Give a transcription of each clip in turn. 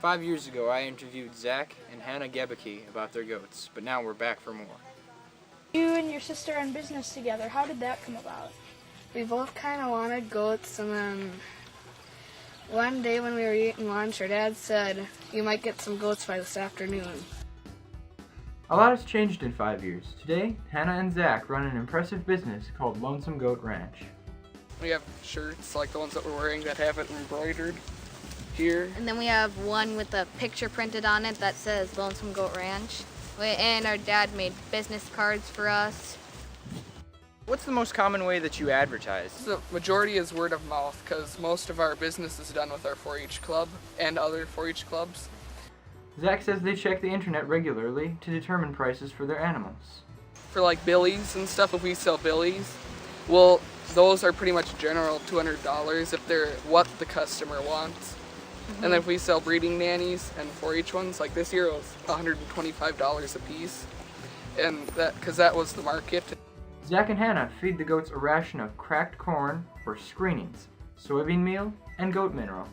5 years ago, I interviewed Zach and Hannah Gebeke about their goats, but now we're back for more. You and your sister are in business together. How did that come about? We both kind of wanted goats, and then one day when we were eating lunch, our dad said, "You might get some goats by this afternoon." A lot has changed in 5 years. Today, Hannah and Zach run an impressive business called Lonesome Goat Ranch. We have shirts like the ones that we're wearing that have it embroidered here. And then we have one with a picture printed on it that says Lonesome Goat Ranch. And our dad made business cards for us. What's the most common way that you advertise? The majority is word of mouth because most of our business is done with our 4-H club and other 4-H clubs. Zach says they check the internet regularly to determine prices for their animals. For like billies and stuff, if we sell billies, well, those are pretty much general $200 if they're what the customer wants. And then if we sell breeding nannies and 4-H ones, like this year it was $125 a piece, and because that was the market. Zach and Hannah feed the goats a ration of cracked corn or screenings, soybean meal, and goat mineral.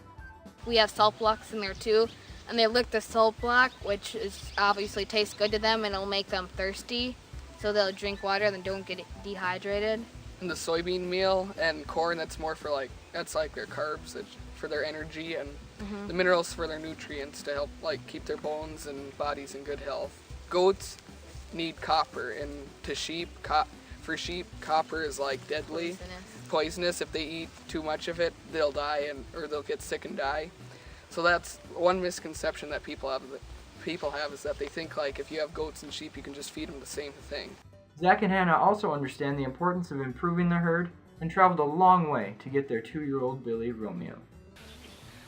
We have salt blocks in there too, and they lick the salt block, which is obviously tastes good to them, and it'll make them thirsty, so they'll drink water and don't get dehydrated. And the soybean meal and corn, that's more for that's like their carbs for their energy, and the minerals for their nutrients to help keep their bones and bodies in good health. Goats need copper, and for sheep, copper is deadly, poisonous. If they eat too much of it, they'll die or they'll get sick and die. So that's one misconception that people have is that they think if you have goats and sheep, you can just feed them the same thing. Zach and Hannah also understand the importance of improving the herd and traveled a long way to get their 2-year-old Billy Romeo.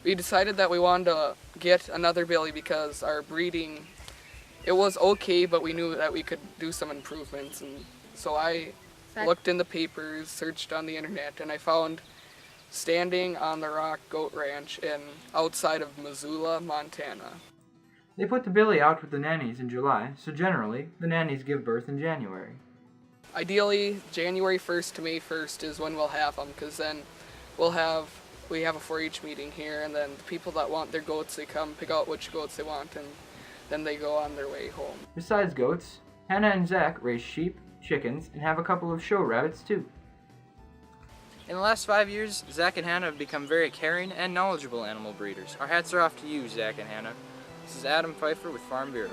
We decided that we wanted to get another Billy because our breeding, it was okay, but we knew that we could do some improvements. And so I looked in the papers, searched on the internet, and I found Standing on the Rock Goat Ranch outside of Missoula, Montana. They put the Billy out with the nannies in July, so generally, the nannies give birth in January. Ideally, January 1st to May 1st is when we'll have them, because then we have a 4-H meeting here, and then the people that want their goats, they come pick out which goats they want, and then they go on their way home. Besides goats, Hannah and Zach raise sheep, chickens, and have a couple of show rabbits too. In the last 5 years, Zach and Hannah have become very caring and knowledgeable animal breeders. Our hats are off to you, Zach and Hannah. This is Adam Pfeiffer with Farm Bureau.